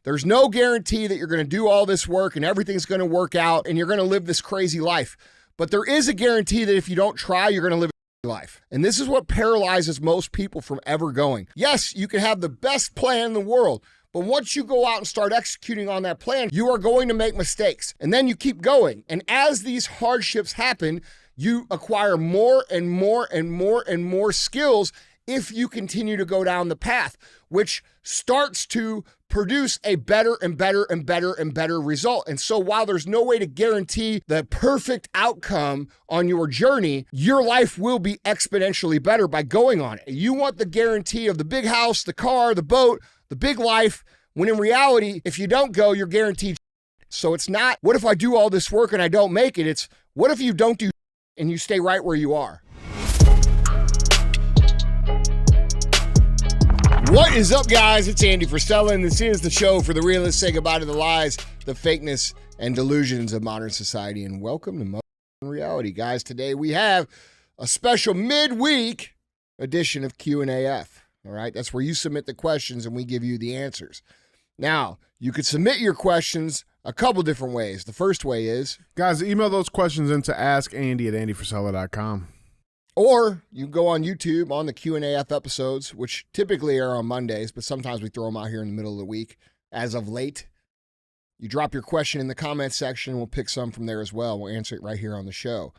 There's no guarantee that you're going to do all this work and everything's going to work out and you're going to live this crazy life. But there is a guarantee that if you don't try, you're going to live a life. And this is what paralyzes most people from ever going. Yes, you can have the best plan in the world, but once you go out and start executing on that plan, you are going to make mistakes. And then you keep going. And as these hardships happen, you acquire more and more and more and more skills if you continue to go down the path, which starts to produce a better and better and better and better result. And so while there's no way to guarantee the perfect outcome on your journey, your life will be exponentially better by going on it. You want the guarantee of the big house, the car, the boat, the big life, when in reality, if you don't go, you're guaranteed. So it's not, what if I do all this work and I don't make it? It's, what if you don't do and you stay right where you are? What is up, guys? It's Andy Frisella, and this is the show for the realists. Say goodbye to the lies, the fakeness, and delusions of modern society, and welcome to Modern Reality. Guys, today we have a special midweek edition of Q&AF. All right, that's where you submit the questions and we give you the answers. Now, you could submit your questions a couple different ways. The first way is, guys, email those questions into askandy@andyfrisella.com. Or you can go on YouTube on the Q&AF episodes, which typically are on Mondays, but sometimes we throw them out here in the middle of the week. As of late, you drop your question in the comments section, and we'll pick some from there as well. We'll answer it right here on the show.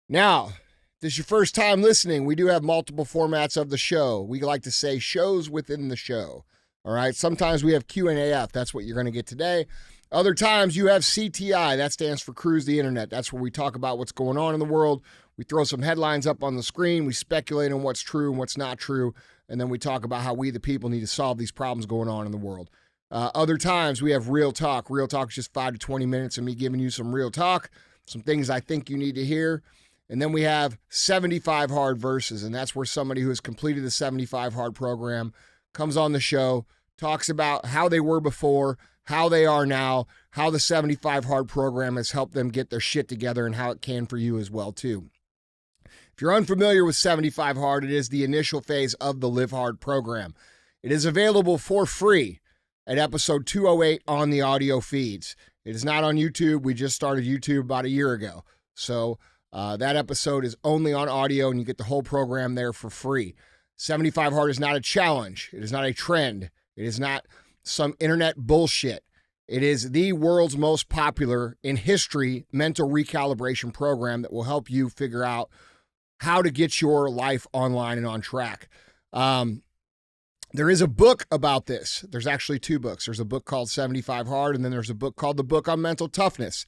Now, if this is your first time listening, we do have multiple formats of the show. We like to say shows within the show. All right, sometimes we have Q&AF. That's what you're going to get today. Other times you have CTI. That stands for Cruise the Internet. That's where we talk about what's going on in the world. We throw some headlines up on the screen. We speculate on what's true and what's not true. And then we talk about how we, the people, need to solve these problems going on in the world. Other times we have Real Talk. Real Talk is just 5 to 20 minutes of me giving you some real talk, some things I think you need to hear. And then we have 75 Hard Verses. And that's where somebody who has completed the 75 Hard program comes on the show, talks about how they were before, how they are now, how the 75 Hard program has helped them get their shit together, and how it can for you as well, too. If you're unfamiliar with 75 Hard, it is the initial phase of the Live Hard program. It is available for free at episode 208 on the audio feeds. It is not on YouTube. We just started YouTube about a year ago. So that episode is only on audio, and you get the whole program there for free. 75 Hard is not a challenge. It is not a trend. It is not some internet bullshit. It is the world's most popular in history mental recalibration program that will help you figure out how to get your life online and on track. There is a book about this. There's actually two books. There's a book called 75 Hard, and then there's a book called The Book on Mental Toughness.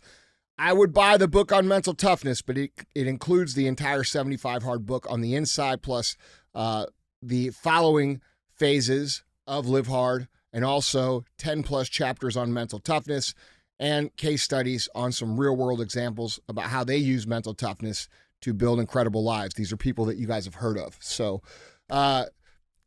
I would buy the book on mental toughness, but it includes the entire 75 Hard book on the inside, plus the following phases of Live Hard, and also 10 plus chapters on mental toughness and case studies on some real world examples about how they use mental toughness to build incredible lives. These are people that you guys have heard of. So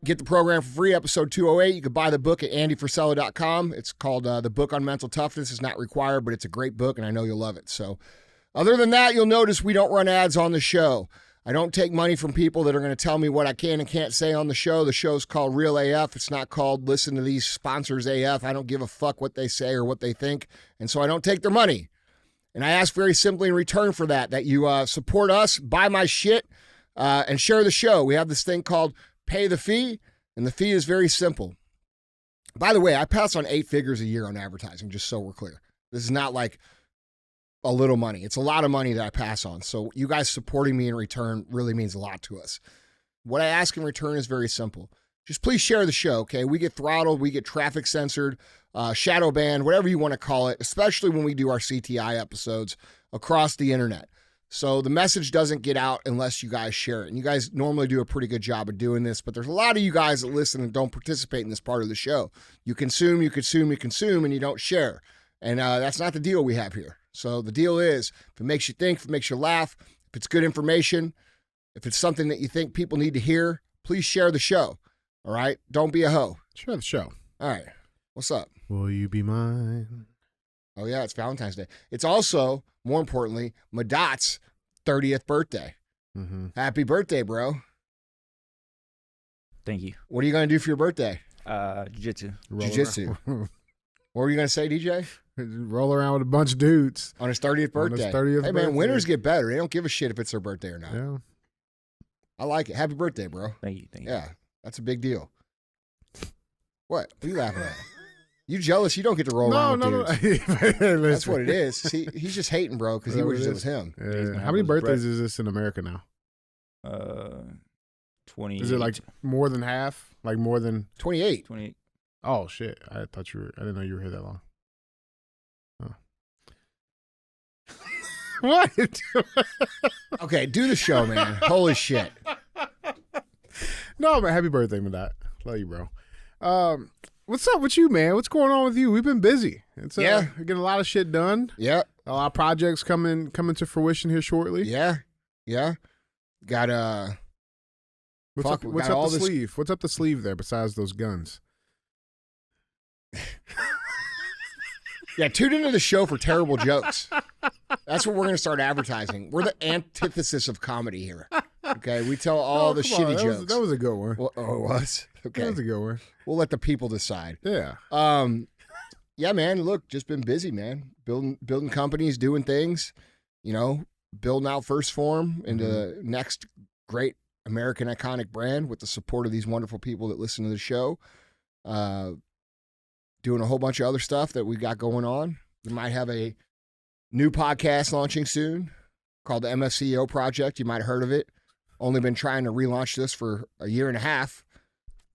get the program for free, episode 208. You can buy the book at andyfrisella.com. It's called The Book on Mental Toughness. It's not required, but it's a great book, and I know you'll love it. So other than that, you'll notice we don't run ads on the show. I don't take money from people that are going to tell me what I can and can't say on the show. The show's called Real AF. It's not called Listen to These Sponsors AF. I don't give a fuck what they say or what they think, and so I don't take their money. And I ask very simply in return for that you support us, buy my shit, and share the show. We have this thing called Pay the Fee, and the fee is very simple. By the way, I pass on 8 figures a year on advertising, just so we're clear. This is not like a little money. It's a lot of money that I pass on. So you guys supporting me in return really means a lot to us. What I ask in return is very simple. Just please share the show, okay? We get throttled, we get traffic censored, shadow banned, whatever you want to call it, especially when we do our CTI episodes across the internet. So the message doesn't get out unless you guys share it. And you guys normally do a pretty good job of doing this, but there's a lot of you guys that listen and don't participate in this part of the show. You consume, and you don't share. And that's not the deal we have here. So the deal is, if it makes you think, if it makes you laugh, if it's good information, if it's something that you think people need to hear, please share the show. All right? Don't be a hoe. Share the show. All right. What's up? Will you be mine? Oh, yeah, it's Valentine's Day. It's also, more importantly, Madot's 30th birthday. Mm-hmm. Happy birthday, bro. Thank you. What are you going to do for your birthday? Jiu-jitsu. Jiu-jitsu. What were you going to say, DJ? Roll around with a bunch of dudes. On his 30th birthday. On his 30th hey, man, birthday. winners get better. They don't give a shit if it's their birthday or not. Yeah. I like it. Happy birthday, bro. Thank you. Yeah, that's a big deal. What are you laughing at? You jealous you don't get to roll around with dudes. No. That's what it is. See, he's just hating, bro, because he wishes it was him. Yeah. How many birthdays is this in America now? 20. Is it like more than half? Like more than 28. 28. Oh shit! I didn't know you were here that long. Oh. What? Okay, do the show, man. Holy shit. No, man. Happy birthday, Madat. Love you, bro. What's up with you, man? What's going on with you? We've been busy. We're getting a lot of shit done. Yeah. A lot of projects coming to fruition here shortly. Yeah. Got What's up the sleeve? What's up the sleeve there besides those guns? Yeah, tune into the show for terrible jokes. That's what we're going to start advertising. We're the antithesis of comedy here. Okay, we tell all the shitty jokes. That was a good one. Well, oh, it was? Okay. That was a good one. We'll let the people decide. Yeah. Yeah, man, look, just been busy, man. Building companies, doing things, building out First Form into the next great American iconic brand with the support of these wonderful people that listen to the show. Doing a whole bunch of other stuff that we got going on. We might have a new podcast launching soon called the MFCEO Project. You might have heard of it. Only been trying to relaunch this for a year and a half,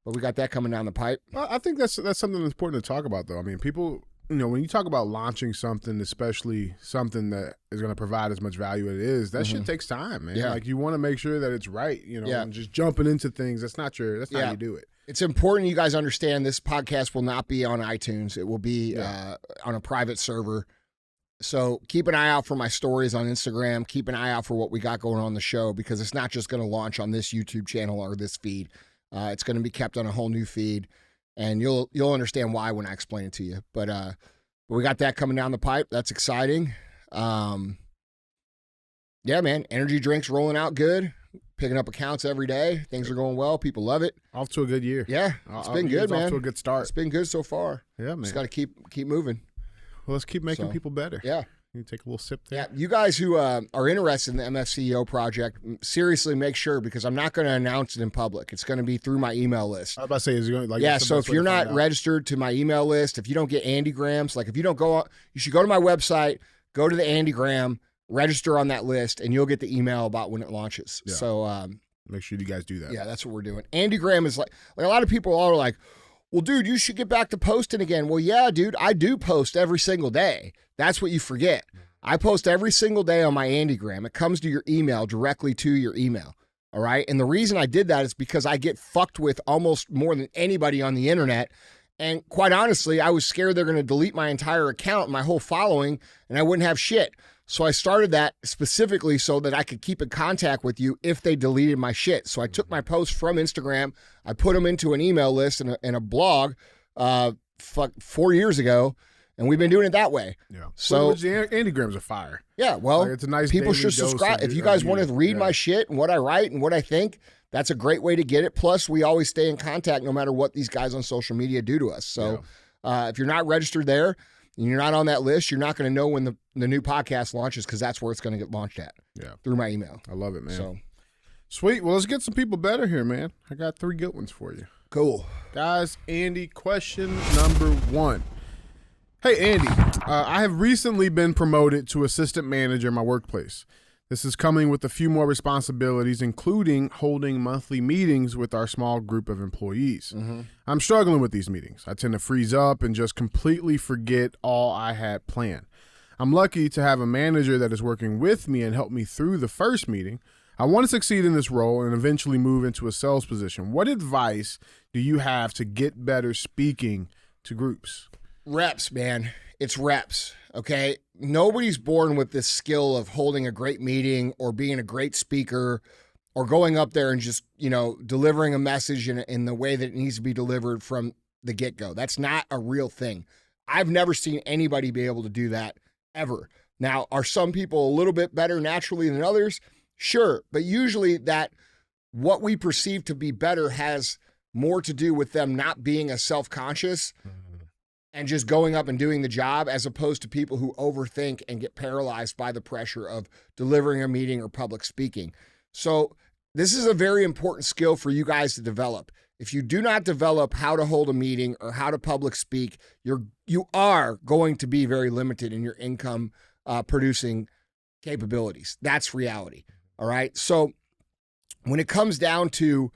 but we got that coming down the pipe. Well, I think that's something that's important to talk about, though. I mean, people, when you talk about launching something, especially something that is going to provide as much value as it is, that shit takes time, man. Yeah. Like, you want to make sure that it's right, and just jumping into things, that's not how you do it. It's important you guys understand this podcast will not be on iTunes. It will be on a private server. So keep an eye out for my stories on Instagram. Keep an eye out for what we got going on the show, because it's not just going to launch on this YouTube channel or this feed. It's going to be kept on a whole new feed, and you'll understand why when I explain it to you. But we got that coming down the pipe. That's exciting. Yeah, man. Energy drinks rolling out good. Picking up accounts every day. Things are going well. People love it. Off to a good year. Yeah, it's been good, man. Off to a good start. It's been good so far. Yeah, man. Just got to keep moving. Well, let's keep making people better. Yeah. You take a little sip there. Yeah, you guys who are interested in the MFCEO project, seriously make sure, because I'm not going to announce it in public. It's going to be through my email list. I was about to say, is it going to, yeah, so if you're not registered to my email list, if you don't get Andygrams, like if you don't go, you should go to my website, go to the Andygram, register on that list, and you'll get the email about when it launches. Yeah. So make sure you guys do that. Yeah, that's what we're doing. Andygram is like a lot of people are like, well, dude, you should get back to posting again. Well, yeah, dude, I do post every single day. That's what you forget. I post every single day on my Andygram. It comes to your email, directly to your email. All right. And the reason I did that is because I get fucked with almost more than anybody on the internet. And quite honestly, I was scared they're going to delete my entire account, my whole following, and I wouldn't have shit. So I started that specifically so that I could keep in contact with you if they deleted my shit. So I took my posts from Instagram, I put them into an email list and a blog 4 years ago, and we've been doing it that way. Yeah. So Andygrams are fire. Yeah, well, like, it's a nice people should subscribe. If you guys want to read my shit and what I write and what I think, that's a great way to get it. Plus, we always stay in contact no matter what these guys on social media do to us. So if you're not registered there, and you're not on that list, you're not going to know when the new podcast launches, because that's where it's going to get launched at. Yeah. Through my email. I love it, man. So sweet. Well, let's get some people better here, man. I got 3 good ones for you. Cool. Guys, Andy, question number 1. Hey, Andy, I have recently been promoted to assistant manager in my workplace. This is coming with a few more responsibilities, including holding monthly meetings with our small group of employees. Mm-hmm. I'm struggling with these meetings. I tend to freeze up and just completely forget all I had planned. I'm lucky to have a manager that is working with me and help me through the first meeting. I want to succeed in this role and eventually move into a sales position. What advice do you have to get better speaking to groups? Reps, man. It's reps, okay? Nobody's born with this skill of holding a great meeting or being a great speaker or going up there and just, delivering a message in the way that it needs to be delivered from the get-go. That's not a real thing. I've never seen anybody be able to do that ever. Now, are some people a little bit better naturally than others? Sure, but usually that what we perceive to be better has more to do with them not being as self-conscious and just going up and doing the job, as opposed to people who overthink and get paralyzed by the pressure of delivering a meeting or public speaking. So this is a very important skill for you guys to develop. If you do not develop how to hold a meeting or how to public speak, you are going to be very limited in your income producing capabilities. That's reality. All right. So when it comes down to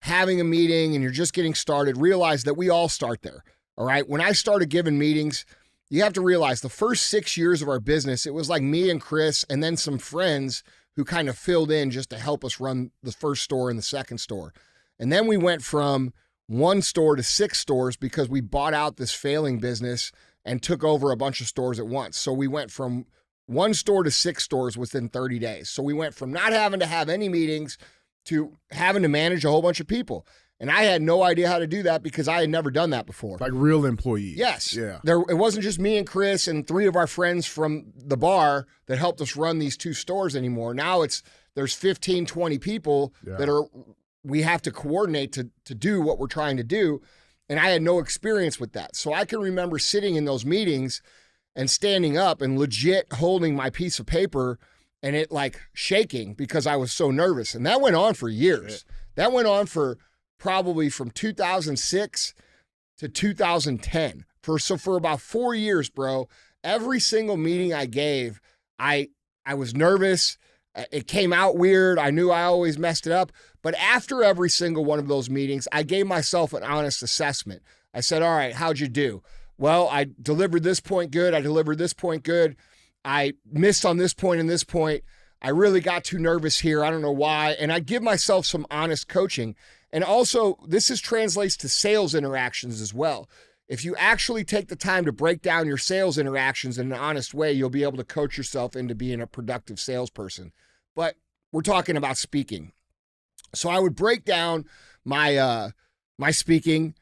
having a meeting and you're just getting started, realize that we all start there. All right. When I started giving meetings, you have to realize the first 6 years of our business, it was like me and Chris and then some friends who kind of filled in just to help us run the first store and the second store. And then we went from 1 store to 6 stores because we bought out this failing business and took over a bunch of stores at once. So we went from 1 store to 6 stores within 30 days. So we went from not having to have any meetings to having to manage a whole bunch of people. And I had no idea how to do that because I had never done that before. Like real employees. Yes. Yeah. It wasn't just me and Chris and 3 of our friends from the bar that helped us run these 2 stores anymore. Now there's 15, 20 people that we have to coordinate to do what we're trying to do. And I had no experience with that. So I can remember sitting in those meetings and standing up and legit holding my piece of paper and it like shaking because I was so nervous. And that went on for years. That went on for probably from 2006 to 2010. For about 4 years, bro, every single meeting I gave, I was nervous. It came out weird. I knew I always messed it up. But after every single one of those meetings, I gave myself an honest assessment. I said, all right, how'd you do? Well, I delivered this point good. I delivered this point good. I missed on this point and this point. I really got too nervous here. I don't know why. And I give myself some honest coaching. And also, translates to sales interactions as well. If you actually take the time to break down your sales interactions in an honest way, you'll be able to coach yourself into being a productive salesperson. But we're talking about speaking. So I would break down my speaking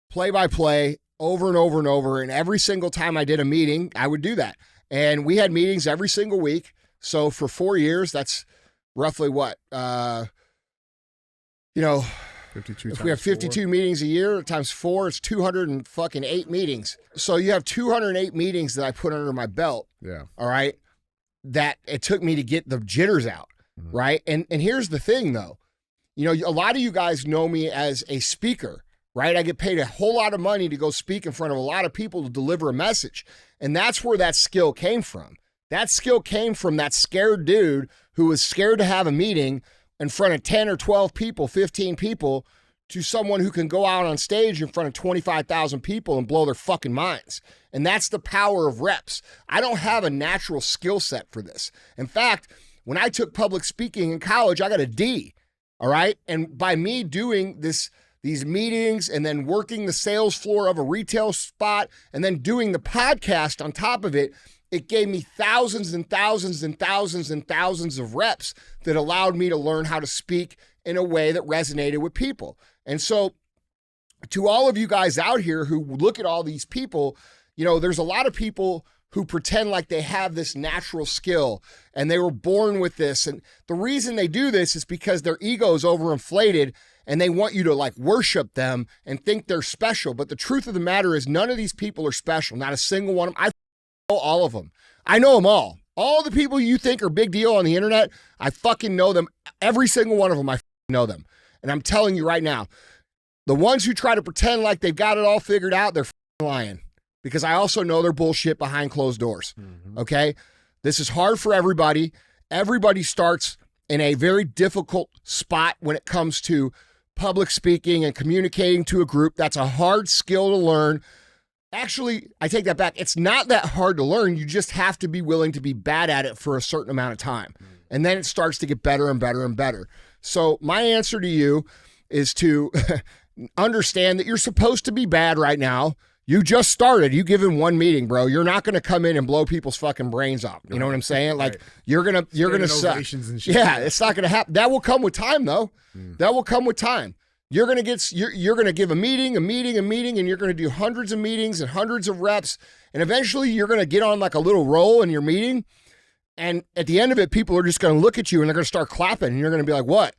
play by play over and over and over. And every single time I did a meeting, I would do that. And we had meetings every single week. So for 4 years, that's roughly what? 52 if we have 52 4. meetings a year times 4, it's 208 meetings. So you have 208 meetings that I put under my belt. Yeah. All right. That it took me to get the jitters out. Mm-hmm. Right. And here's the thing though, a lot of you guys know me as a speaker, right? I get paid a whole lot of money to go speak in front of a lot of people to deliver a message. And that's where that skill came from. That skill came from that scared dude who was scared to have a meeting in front of 10 or 12 people, 15 people, to someone who can go out on stage in front of 25,000 people and blow their fucking minds. And that's the power of reps. I don't have a natural skill set for this. In fact, when I took public speaking in college, I got a D, all right? And by me doing these meetings and then working the sales floor of a retail spot and then doing the podcast on top of it, it gave me thousands and thousands and thousands and thousands of reps that allowed me to learn how to speak in a way that resonated with people. And so to all of you guys out here who look at all these people, there's a lot of people who pretend like they have this natural skill and they were born with this. And the reason they do this is because their ego is overinflated and they want you to like worship them and think they're special. But the truth of the matter is none of these people are special. Not a single one of them. I know all of them. I know them all. All the people you think are big deal on the internet, I fucking know them. Every single one of them, I know them. And I'm telling you right now, the ones who try to pretend like they've got it all figured out, they're lying. Because I also know they're bullshit behind closed doors. Mm-hmm. Okay? This is hard for everybody. Everybody starts in a very difficult spot when it comes to public speaking and communicating to a group. That's a hard skill to learn. Actually, I take that back. It's not that hard to learn. You just have to be willing to be bad at it for a certain amount of time. And then it starts to get better and better and better. So my answer to you is to understand that you're supposed to be bad right now. You just started. You given one meeting, bro. You're not going to come in and blow people's fucking brains out. You know what I'm saying? Like you're going to suck. And shit. Yeah, it's not going to happen. That will come with time though. That will come with time. You're going to give a meeting, and you're going to do hundreds of meetings and hundreds of reps. And eventually you're going to get on like a little roll in your meeting. And at the end of it, people are just going to look at you and they're going to start clapping and you're going to be like, what?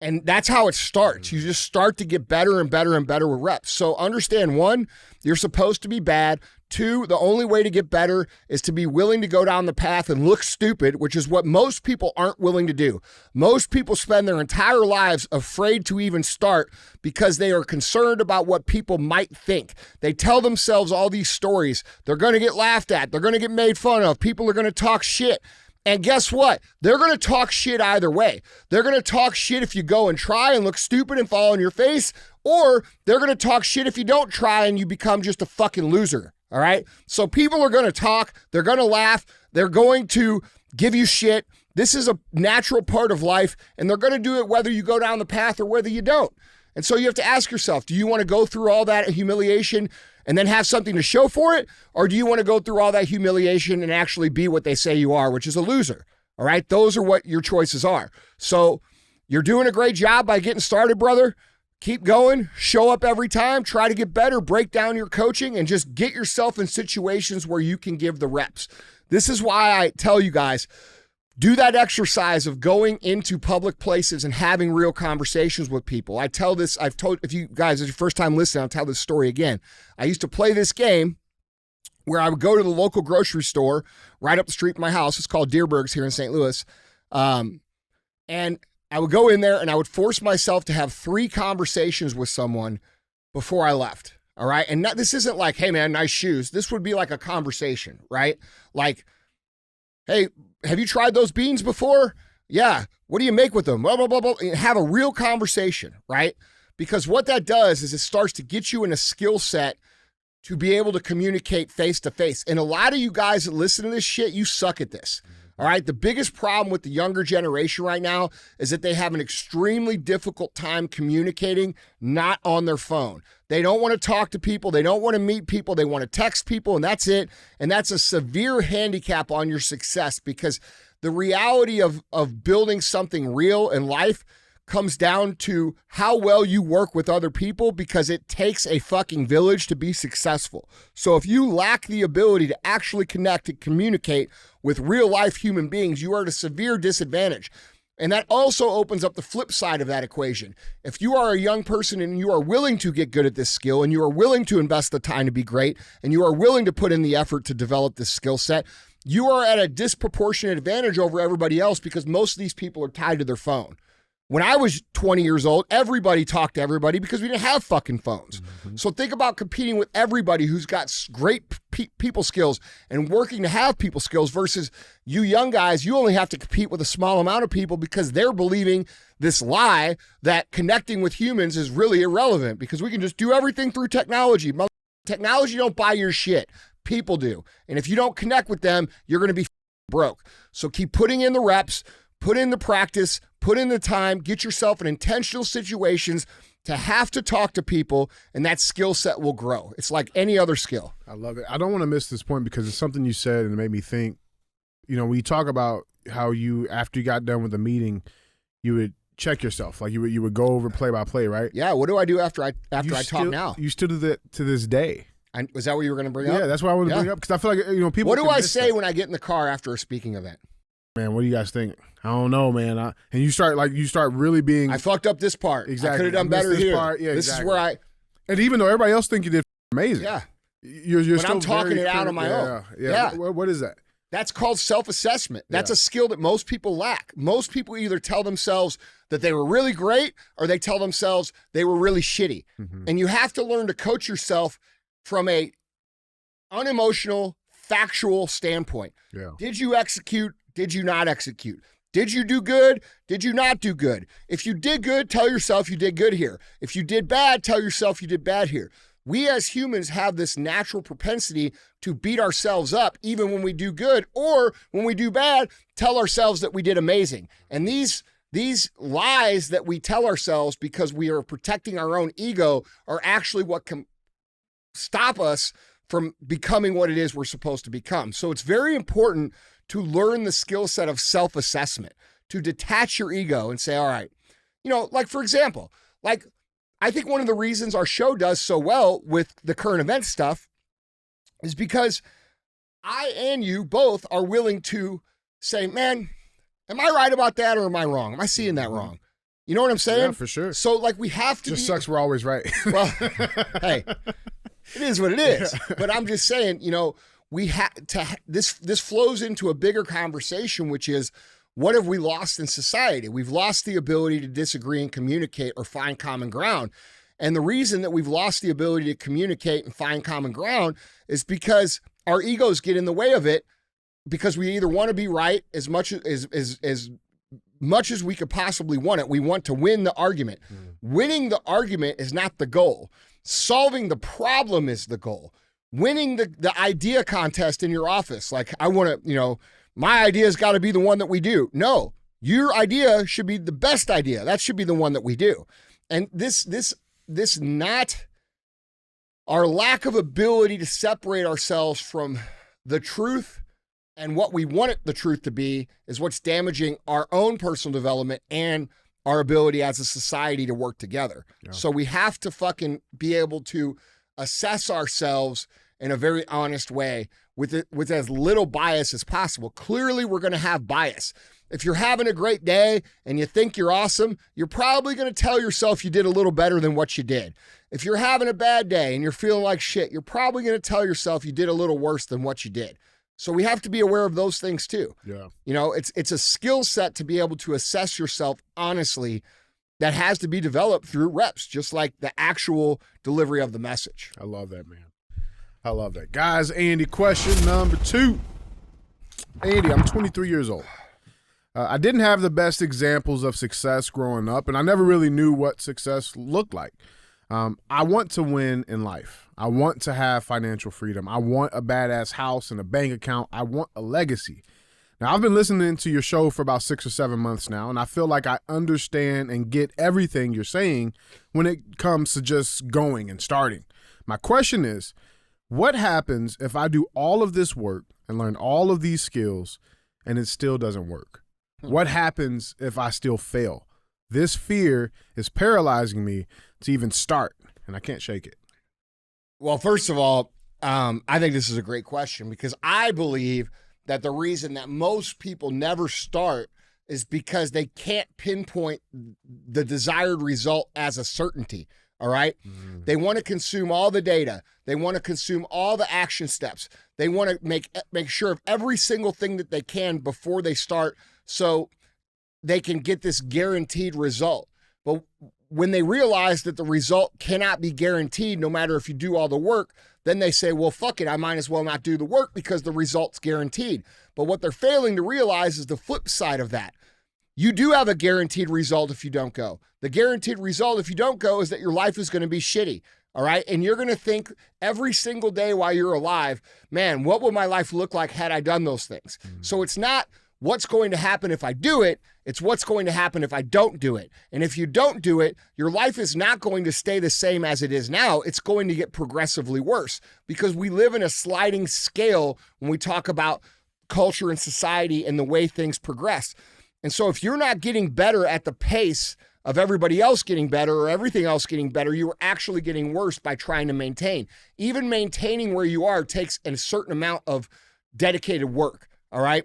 And that's how it starts. You just start to get better and better and better with reps. So understand, 1, you're supposed to be bad. 2, the only way to get better is to be willing to go down the path and look stupid, which is what most people aren't willing to do. Most people spend their entire lives afraid to even start because they are concerned about what people might think. They tell themselves all these stories. They're going to get laughed at. They're going to get made fun of. People are going to talk shit. And guess what? They're going to talk shit either way. They're going to talk shit if you go and try and look stupid and fall on your face, or they're going to talk shit if you don't try and you become just a fucking loser. All right? So people are going to talk. They're going to laugh. They're going to give you shit. This is a natural part of life, and they're going to do it whether you go down the path or whether you don't. And so you have to ask yourself, do you want to go through all that humiliation and then have something to show for it? Or do you want to go through all that humiliation and actually be what they say you are, which is a loser? All right? Those are what your choices are. So you're doing a great job by getting started, brother. Keep going. Show up every time. Try to get better. Break down your coaching and just get yourself in situations where you can give the reps. This is why I tell you guys, do that exercise of going into public places and having real conversations with people. I tell this, if you guys, it's your first time listening, I'll tell this story again. I used to play this game where I would go to the local grocery store right up the street from my house. It's called Deerberg's here in St. Louis. And I would go in there and I would force myself to have 3 conversations with someone before I left. All right. And this isn't like, hey man, nice shoes. This would be like a conversation, right? Like, hey, have you tried those beans before? Yeah. What do you make with them? Blah, blah, blah, blah. Have a real conversation, right? Because what that does is it starts to get you in a skill set to be able to communicate face to face. And a lot of you guys that listen to this shit, you suck at this. All right. The biggest problem with the younger generation right now is that they have an extremely difficult time communicating, not on their phone. They don't want to talk to people. They don't want to meet people. They want to text people, and that's it. And that's a severe handicap on your success, because the reality of building something real in life comes down to how well you work with other people, because it takes a fucking village to be successful. So if you lack the ability to actually connect and communicate with real life human beings, you are at a severe disadvantage. And that also opens up the flip side of that equation. If you are a young person and you are willing to get good at this skill, and you are willing to invest the time to be great, and you are willing to put in the effort to develop this skill set, you are at a disproportionate advantage over everybody else, because most of these people are tied to their phone. When I was 20 years old, everybody talked to everybody because we didn't have fucking phones. Mm-hmm. So think about competing with everybody who's got great people skills and working to have people skills, versus you young guys, you only have to compete with a small amount of people because they're believing this lie that connecting with humans is really irrelevant because we can just do everything through technology. Technology don't buy your shit. People do. And if you don't connect with them, you're going to be broke. So keep putting in the reps, put in the practice, put in the time, get yourself in intentional situations to have to talk to people, and that skill set will grow. It's like any other skill. I love it. I don't want to miss this point because it's something you said and it made me think, when you talk about how you, after you got done with the meeting, you would check yourself. Like you would go over play by play, right? Yeah. What do I do after I talk now? You still do that to this day. Was that what you were going to bring up? Yeah, that's what I want to bring up, because I feel like, people. What do I say when I get in the car after a speaking event? Man, what do you guys think? I don't know, man. And you start really being. I fucked up this part. Exactly. I could have done better here. Yeah, this is where I. And even though everybody else think you did amazing. Yeah. You're but still I'm talking it out on my own. Yeah. What is that? That's called self-assessment. That's a skill that most people lack. Most people either tell themselves that they were really great, or they tell themselves they were really shitty. Mm-hmm. And you have to learn to coach yourself from a unemotional, factual standpoint. Yeah. Did you execute? Did you not execute? Did you do good? Did you not do good? If you did good, tell yourself you did good here. If you did bad, tell yourself you did bad here. We as humans have this natural propensity to beat ourselves up even when we do good, or when we do bad, tell ourselves that we did amazing. And these lies that we tell ourselves because we are protecting our own ego are actually what can stop us from becoming what it is we're supposed to become. So it's very important to learn the skill set of self-assessment, to detach your ego and say, all right, like for example, like I think one of the reasons our show does so well with the current event stuff is because I and you both are willing to say, man, am I right about that or am I wrong? Am I seeing that wrong? You know what I'm saying? Yeah, for sure. So like we have to Just sucks we're always right. Well, hey, it is what it is. But I'm just saying, we have to, this flows into a bigger conversation, which is, what have we lost in society? We've lost the ability to disagree and communicate or find common ground. And the reason that we've lost the ability to communicate and find common ground is because our egos get in the way of it, because we either want to be right as much as we could possibly want it. We want to win the argument. Winning the argument is not the goal. Solving the problem is the goal. Winning the idea contest in your office. Like, I want to, my idea's got to be the one that we do. No, your idea should be the best idea. That should be the one that we do. And this not our lack of ability to separate ourselves from the truth and what we want the truth to be is what's damaging our own personal development and our ability as a society to work together. Yeah. So we have to fucking be able to assess ourselves in a very honest way with as little bias as possible. Clearly, we're going to have bias. If you're having a great day and you think you're awesome, you're probably going to tell yourself you did a little better than what you did. If you're having a bad day and you're feeling like shit, you're probably going to tell yourself you did a little worse than what you did. So we have to be aware of those things too. Yeah. It's a skill set to be able to assess yourself honestly that has to be developed through reps, just like the actual delivery of the message. I love that, man. I love that. Guys, Andy, question number 2. Andy, I'm 23 years old. I didn't have the best examples of success growing up, and I never really knew what success looked like. I want to win in life. I want to have financial freedom. I want a badass house and a bank account. I want a legacy. Now, I've been listening to your show for about 6 or 7 months now, and I feel like I understand and get everything you're saying when it comes to just going and starting. My question is, what happens if I do all of this work and learn all of these skills and it still doesn't work? What happens if I still fail? This fear is paralyzing me to even start, and I can't shake it. Well, first of all, I think this is a great question, because I believe that the reason that most people never start is because they can't pinpoint the desired result as a certainty. All right. They want to consume all the data. They want to consume all the action steps. They want to make sure of every single thing that they can before they start, so they can get this guaranteed result. But when they realize that the result cannot be guaranteed, no matter if you do all the work, then they say, well, fuck it, I might as well not do the work because the result's guaranteed. But what they're failing to realize is the flip side of that. You do have a guaranteed result if you don't go. The guaranteed result if you don't go is that your life is going to be shitty. All right. And you're going to think every single day while you're alive, man, what would my life look like had I done those things? So it's not what's going to happen if I do it. It's what's going to happen if I don't do it. And if you don't do it, your life is not going to stay the same as it is now. It's going to get progressively worse, because we live in a sliding scale when we talk about culture and society and the way things progress. And so if you're not getting better at the pace of everybody else getting better or everything else getting better, you are actually getting worse by trying to maintain. Even maintaining where you are takes a certain amount of dedicated work, all right?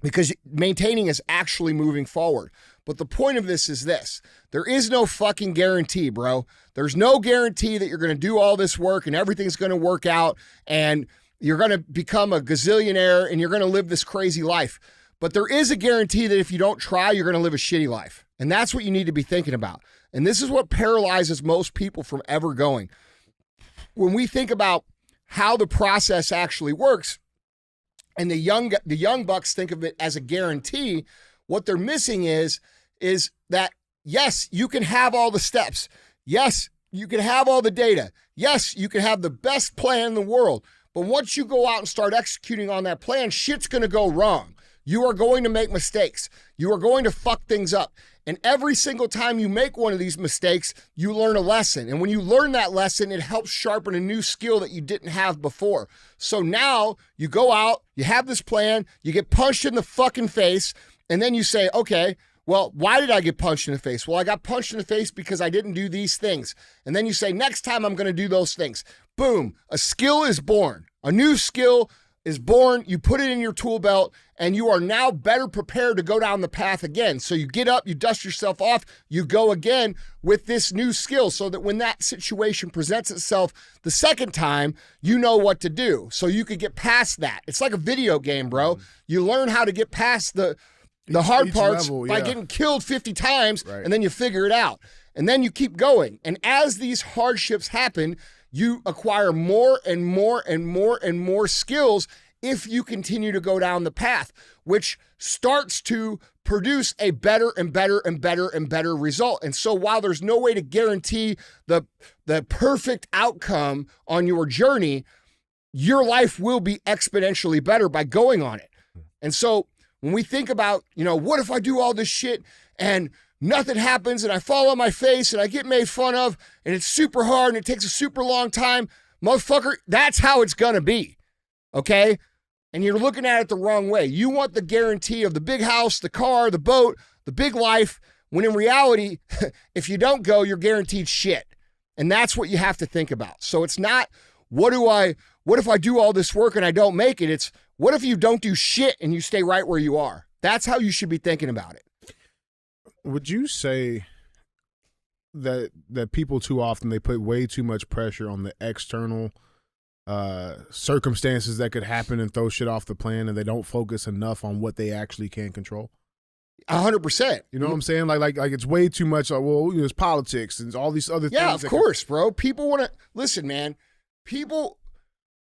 Because maintaining is actually moving forward. But the point of this is this. There is no fucking guarantee, bro. There's no guarantee that you're going to do all this work and everything's going to work out and you're going to become a gazillionaire and you're going to live this crazy life. But there is a guarantee that if you don't try, you're going to live a shitty life. And that's what you need to be thinking about. And this is what paralyzes most people from ever going. When we think about how the process actually works, and the young bucks think of it as a guarantee, what they're missing is that, yes, you can have all the steps. Yes, you can have all the data. Yes, you can have the best plan in the world. But once you go out and start executing on that plan, shit's going to go wrong. You are going to make mistakes. You are going to fuck things up. And every single time you make one of these mistakes, you learn a lesson. And when you learn that lesson, it helps sharpen a new skill that you didn't have before. So now you go out, you have this plan, you get punched in the fucking face, and then you say, okay, well, why did I get punched in the face? Well, I got punched in the face because I didn't do these things. And then you say, next time I'm going to do those things. Boom, a skill is born. A new skill is born, you put it in your tool belt, and you are now better prepared to go down the path again. So you get up, you dust yourself off, you go again with this new skill so that when that situation presents itself the second time, you know what to do. So you could get past that. It's like a video game, bro. You learn how to get past the hard parts level, by getting killed 50 times, and then you figure it out. And then you keep going. And as these hardships happen, you acquire more and more and more and more skills if you continue to go down the path, which starts to produce a better and better and better and better result. And so while there's no way to guarantee the perfect outcome on your journey, your life will be exponentially better by going on it. And so when we think about, what if I do all this shit and nothing happens and I fall on my face and I get made fun of and it's super hard and it takes a super long time, motherfucker, that's how it's gonna be, okay? And you're looking at it the wrong way. You want the guarantee of the big house, the car, the boat, the big life, when in reality, if you don't go, you're guaranteed shit. And that's what you have to think about. So it's not, what if I do all this work and I don't make it? It's, what if you don't do shit and you stay right where you are? That's how you should be thinking about it. Would you say that people too often, they put way too much pressure on the external circumstances that could happen and throw shit off the plan, and they don't focus enough on what they actually can control? 100%. You know what I'm saying? Like it's way too much. It's politics and all these other things. Yeah, of course, bro. People want to listen, man. People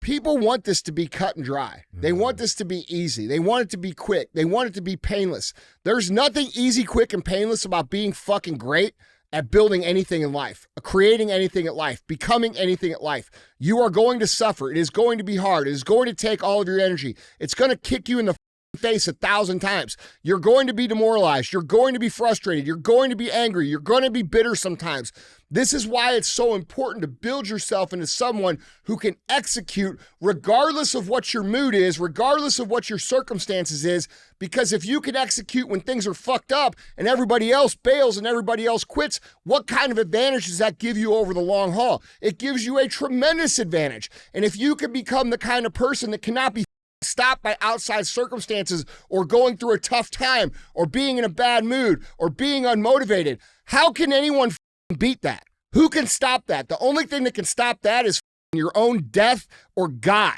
want this to be cut and dry. They want this to be easy. They want it to be quick. They want it to be painless. There's nothing easy, quick, and painless about being fucking great at building anything in life, creating anything in life, becoming anything in life. You are going to suffer. It is going to be hard. It is going to take all of your energy. It's going to kick you in the face 1,000 times. You're going to be demoralized. You're going to be frustrated. You're going to be angry. You're going to be bitter sometimes. This is why it's so important to build yourself into someone who can execute regardless of what your mood is, regardless of what your circumstances is, because if you can execute when things are fucked up and everybody else bails and everybody else quits, what kind of advantage does that give you over the long haul? It gives you a tremendous advantage. And if you can become the kind of person that cannot be stopped by outside circumstances or going through a tough time or being in a bad mood or being unmotivated, how can anyone beat that? Who can stop that? The only thing that can stop that is your own death or God.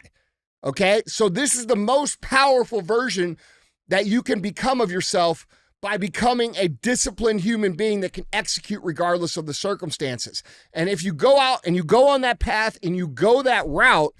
Okay? So this is the most powerful version that you can become of yourself by becoming a disciplined human being that can execute regardless of the circumstances. And if you go out and you go on that path and you go that route,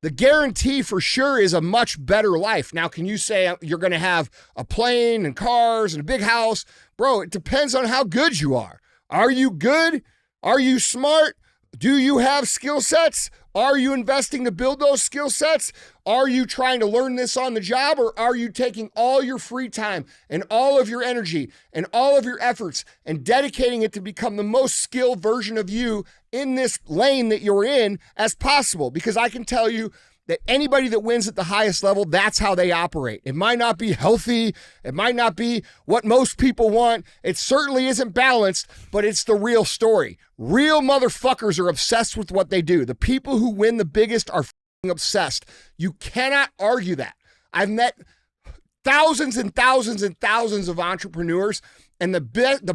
the guarantee for sure is a much better life. Now, can you say you're going to have a plane and cars and a big house? Bro, it depends on how good you are. Are you good? Are you smart? Do you have skill sets? Are you investing to build those skill sets? Are you trying to learn this on the job, or are you taking all your free time and all of your energy and all of your efforts and dedicating it to become the most skilled version of you in this lane that you're in as possible? Because I can tell you that anybody that wins at the highest level, that's how they operate. It might not be healthy. It might not be what most people want. It certainly isn't balanced, but it's the real story. Real motherfuckers are obsessed with what they do. The people who win the biggest are obsessed. You cannot argue that. I've met thousands and thousands and thousands of entrepreneurs, and the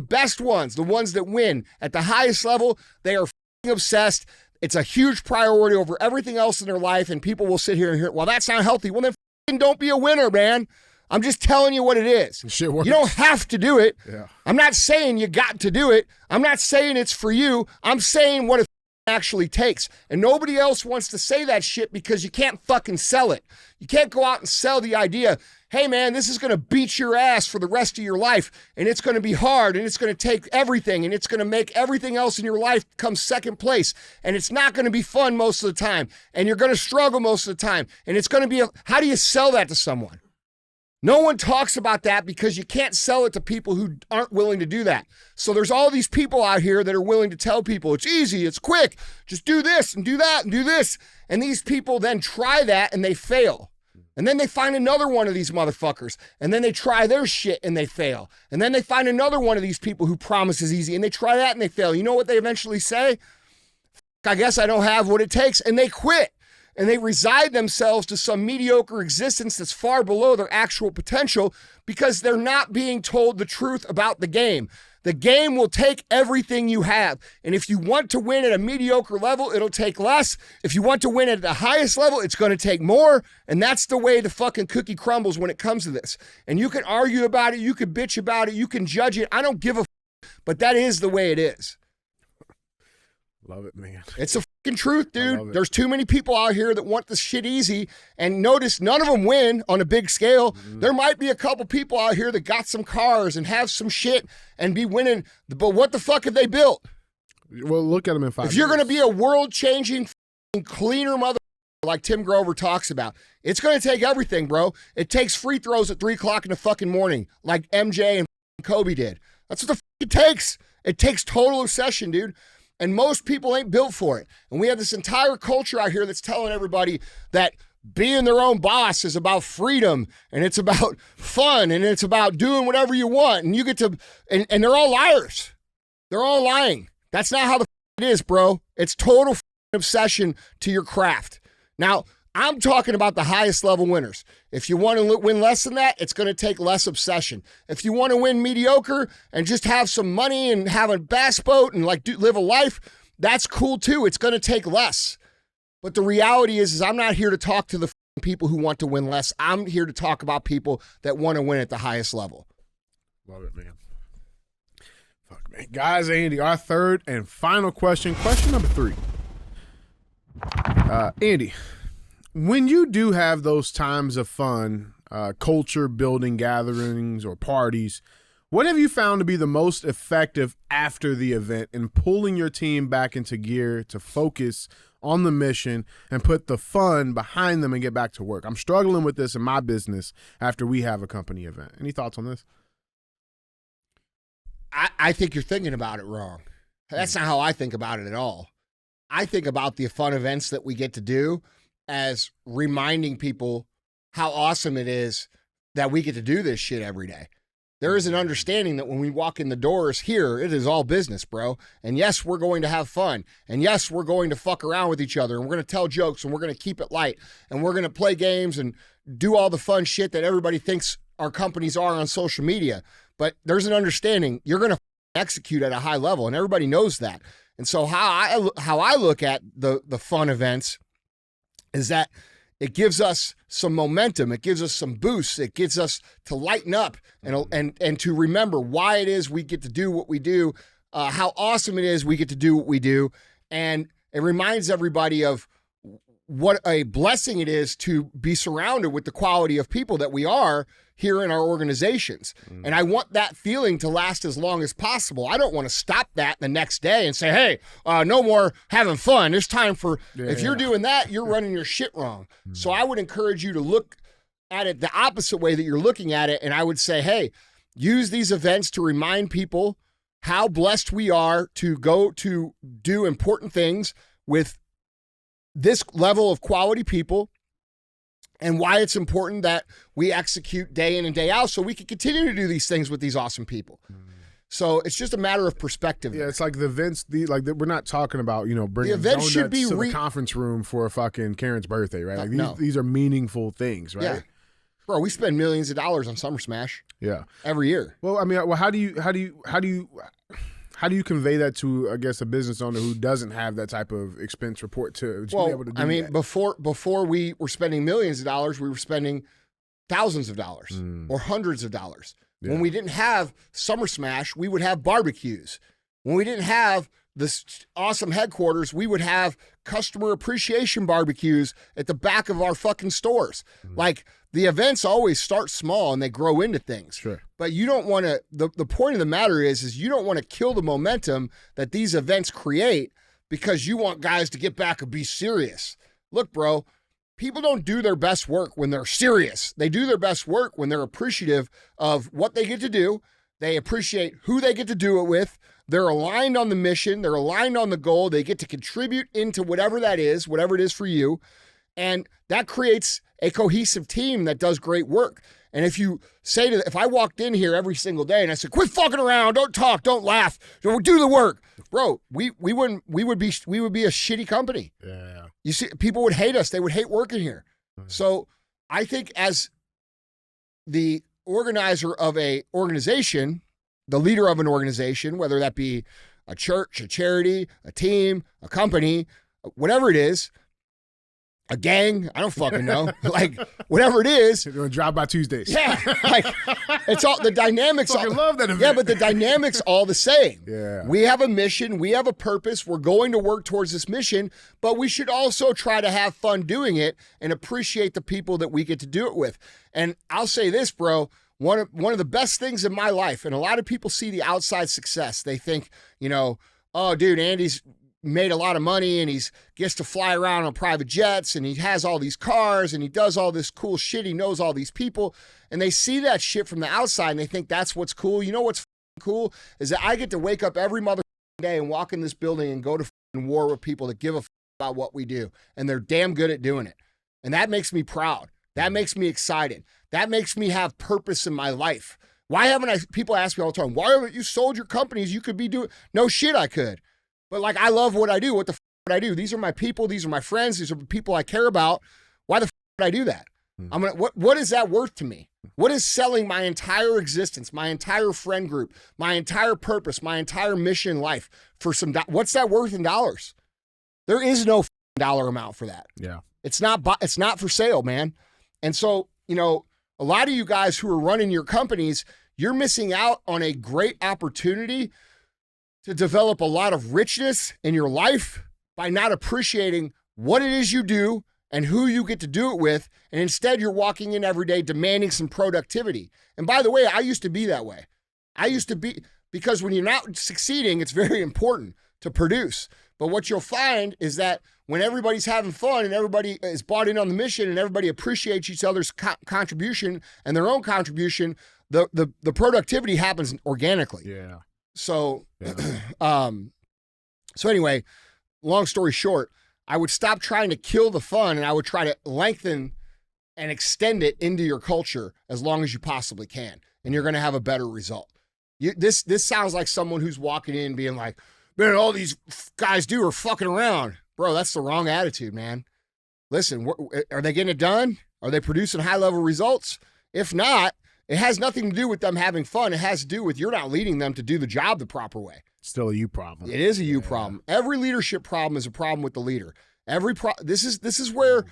best ones, the ones that win at the highest level, they are obsessed. It's a huge priority over everything else in their life, and people will sit here and hear, well, that's not healthy. Well, then don't be a winner, man. I'm just telling you what it is. Shit works. You don't have to do it. Yeah. I'm not saying you got to do it. I'm not saying it's for you. I'm saying what it actually takes. And nobody else wants to say that shit because you can't fucking sell it. You can't go out and sell the idea, hey man, this is going to beat your ass for the rest of your life, and it's going to be hard, and it's going to take everything, and it's going to make everything else in your life come second place, and it's not going to be fun most of the time, and you're going to struggle most of the time, and it's going to be how do you sell that to someone? No one talks about that because you can't sell it to people who aren't willing to do that. So there's all these people out here that are willing to tell people it's easy, it's quick, just do this and do that and do this. And these people then try that and they fail. And then they find another one of these motherfuckers, and then they try their shit and they fail. And then they find another one of these people who promises easy, and they try that and they fail. You know what they eventually say? I guess I don't have what it takes, and they quit. and they resign themselves to some mediocre existence that's far below their actual potential because they're not being told the truth about the game. The game will take everything you have. And if you want to win at a mediocre level, it'll take less. If you want to win at the highest level, it's going to take more. And that's the way the fucking cookie crumbles when it comes to this. And you can argue about it. You can bitch about it. You can judge it. I don't give a but that is the way it is. Love it, man. It's the fucking truth, dude. There's too many people out here that want this shit easy, and notice none of them win on a big scale. There might be a couple people out here that got some cars and have some shit and be winning, but what the fuck have they built? Well, look at them in 5 years. If you're going to be a world-changing, cleaner mother like Tim Grover talks about, it's going to take everything, bro. It takes free throws at 3 o'clock in the fucking morning like MJ and Kobe did. That's what the fuck it takes. It takes total obsession, dude. And most people ain't built for it. And we have this entire culture out here that's telling everybody that being their own boss is about freedom and it's about fun and it's about doing whatever you want. And you get to, and they're all liars. They're all lying. That's not how the it is, bro. It's total obsession to your craft. Now, I'm talking about the highest level winners. If you want to win less than that, it's going to take less obsession. If you want to win mediocre and just have some money and have a bass boat and like live a life, that's cool too. It's going to take less. But the reality is I'm not here to talk to the people who want to win less. I'm here to talk about people that want to win at the highest level. Love it, man. Fuck, man. Guys, Andy, our third and final question. Question number 3. Andy, when you do have those times of fun, culture building gatherings or parties, what have you found to be the most effective after the event in pulling your team back into gear to focus on the mission and put the fun behind them and get back to work? I'm struggling with this in my business after we have a company event. Any thoughts on this? I think you're thinking about it wrong. That's not how I think about it at all. I think about the fun events that we get to do as reminding people how awesome it is that we get to do this shit every day. There is an understanding that when we walk in the doors here, it is all business, bro. And yes, we're going to have fun. And yes, we're going to fuck around with each other. And we're going to tell jokes and we're going to keep it light. And we're going to play games and do all the fun shit that everybody thinks our companies are on social media. But there's an understanding you're going to execute at a high level. And everybody knows that. And so how I look at the fun events is that it gives us some momentum. It gives us some boosts. It gets us to lighten up and to remember why it is we get to do what we do, how awesome it is we get to do what we do. And it reminds everybody of what a blessing it is to be surrounded with the quality of people that we are here in our organizations. And I want that feeling to last as long as possible. I don't want to stop that the next day and say, hey, no more having fun. There's time for, if you're doing that, you're running your shit wrong. So I would encourage you to look at it the opposite way that you're looking at it. And I would say, hey, use these events to remind people how blessed we are to go to do important things with this level of quality people, and why it's important that we execute day in and day out so we can continue to do these things with these awesome people. So it's just a matter of perspective. Yeah, it's like the events, we're not talking about, bringing the events donuts should be to the conference room for a fucking Karen's birthday, right? Like these are meaningful things, right? Yeah. Bro, we spend millions of dollars on Summer Smash. Yeah. Every year. Well, I mean, how do you convey that to, I guess, a business owner who doesn't have that type of expense report to be able to do that? Before we were spending millions of dollars, we were spending thousands of dollars or hundreds of dollars. Yeah. When we didn't have Summer Smash, we would have barbecues. When we didn't have this awesome headquarters, we would have customer appreciation barbecues at the back of our fucking stores. Like, the events always start small and they grow into things. Sure. But you don't want to, the point of the matter is you don't want to kill the momentum that these events create because you want guys to get back and be serious. Look, bro, people don't do their best work when they're serious. They do their best work when they're appreciative of what they get to do. They appreciate who they get to do it with. They're aligned on the mission. They're aligned on the goal. They get to contribute into whatever that is, whatever it is for you. And that creates a cohesive team that does great work. And if you say if I walked in here every single day and I said, quit fucking around, don't talk, don't laugh, do the work, bro, we would be a shitty company. Yeah. You see, people would hate us. They would hate working here. So I think as the organizer of a organization, the leader of an organization, whether that be a church, a charity, a team, a company, whatever it is, a gang, I don't fucking know. Like, whatever it is. You're going to drive by Tuesdays. Yeah. Like, it's all, the dynamics. I love that event. Yeah, but the dynamics all the same. Yeah. We have a mission. We have a purpose. We're going to work towards this mission, but we should also try to have fun doing it and appreciate the people that we get to do it with. And I'll say this, bro. One of the best things in my life, and a lot of people see the outside success. They think, you know, oh, dude, Andy's made a lot of money and gets to fly around on private jets and he has all these cars and he does all this cool shit. He knows all these people, and they see that shit from the outside and they think that's what's cool. You know what's cool is that I get to wake up every mother day and walk in this building and go to war with people that give a about what we do, and they're damn good at doing it. And that makes me proud. That makes me excited. That makes me have purpose in my life. Why haven't people ask me all the time, why haven't you sold your companies? You could be doing, no shit, I could. But like, I love what I do. What the would I do? These are my people. These are my friends. These are the people I care about. Why the would I do that? What is that worth to me? What is selling my entire existence, my entire friend group, my entire purpose, my entire mission in life for some, what's that worth in dollars? There is no dollar amount for that. Yeah. It's not for sale, man. And so, you know, a lot of you guys who are running your companies, you're missing out on a great opportunity to develop a lot of richness in your life by not appreciating what it is you do and who you get to do it with. And instead, you're walking in every day demanding some productivity. And by the way, I used to be that way. Because when you're not succeeding, it's very important to produce. But what you'll find is that when everybody's having fun and everybody is bought in on the mission and everybody appreciates each other's contribution and their own contribution, the productivity happens organically. Yeah. So, so anyway, long story short, I would stop trying to kill the fun and I would try to lengthen and extend it into your culture as long as you possibly can. And you're going to have a better result. This sounds like someone who's walking in being like, man, all these guys do are fucking around. Bro, that's the wrong attitude, man. Listen, are they getting it done? Are they producing high-level results? If not, it has nothing to do with them having fun. It has to do with you're not leading them to do the job the proper way. Still a you problem. It is a you problem. Every leadership problem is a problem with the leader. This is where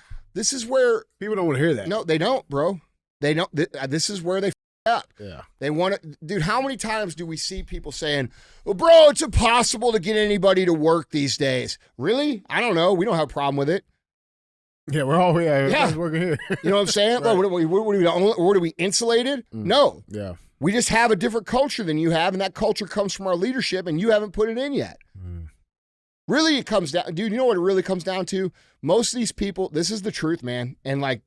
people don't want to hear that. No, they don't, bro. They don't. This is where they up. Yeah. They want to, dude, how many times do we see people saying, well, bro, it's impossible to get anybody to work these days? Really? I don't know. We don't have a problem with it. Yeah, we're all working here. You know what I'm saying? Right. What are we insulated? No. Yeah. We just have a different culture than you have, and that culture comes from our leadership, and you haven't put it in yet. Really, it comes down, dude, you know what it really comes down to? Most of these people, this is the truth, man, and like,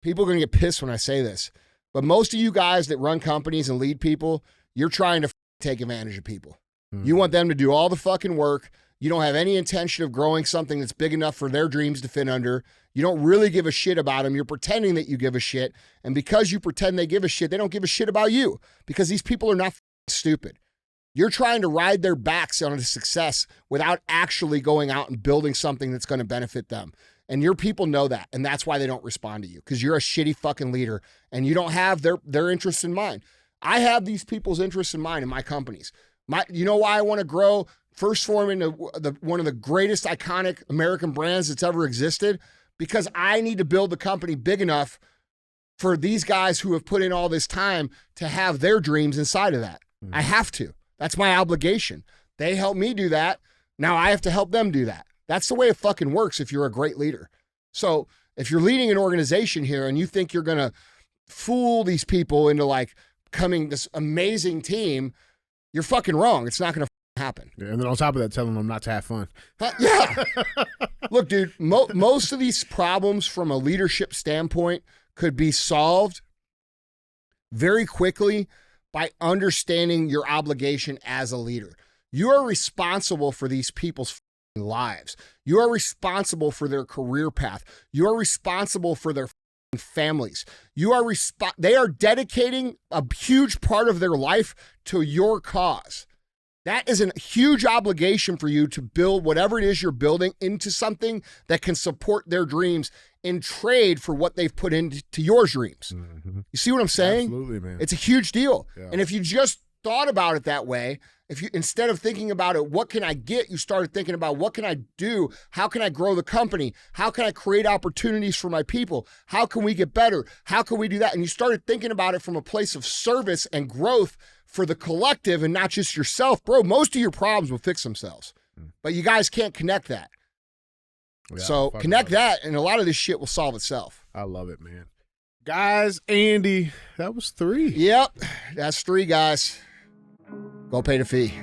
people are going to get pissed when I say this, but most of you guys that run companies and lead people, you're trying to take advantage of people. You want them to do all the fucking work. You don't have any intention of growing something that's big enough for their dreams to fit under. You don't really give a shit about them. You're pretending that you give a shit. And because you pretend they give a shit, they don't give a shit about you because these people are not stupid. You're trying to ride their backs on a success without actually going out and building something that's going to benefit them. And your people know that, and that's why they don't respond to you, because you're a shitty fucking leader, and you don't have their interests in mind. I have these people's interests in mind in my companies. You know why I want to grow First Form into one of the greatest iconic American brands that's ever existed? Because I need to build the company big enough for these guys who have put in all this time to have their dreams inside of that. I have to. That's my obligation. They help me do that. Now I have to help them do that. That's the way it fucking works if you're a great leader. So if you're leading an organization here and you think you're going to fool these people into like becoming this amazing team, you're fucking wrong. It's not going to happen. Yeah, and then on top of that, telling them not to have fun. Yeah. Look, dude, most of these problems from a leadership standpoint could be solved very quickly by understanding your obligation as a leader. You are responsible for these people's lives. You are responsible for their career path. You are responsible for their families. They are dedicating a huge part of their life to your cause. That is a huge obligation for you to build whatever it is you're building into something that can support their dreams in trade for what they've put into your dreams. Mm-hmm. You see what I'm saying? Absolutely, man. It's a huge deal. Yeah. And if you just thought about it that way, if you, instead of thinking about it, what can I get? You started thinking about what can I do? How can I grow the company? How can I create opportunities for my people? How can we get better? How can we do that? And you started thinking about it from a place of service and growth for the collective and not just yourself, bro. Most of your problems will fix themselves, but you guys can't connect that. Yeah, so connect that, and a lot of this shit will solve itself. I love it, man. Guys, Andy, that was 3. Yep, that's 3, guys. Go pay the fee.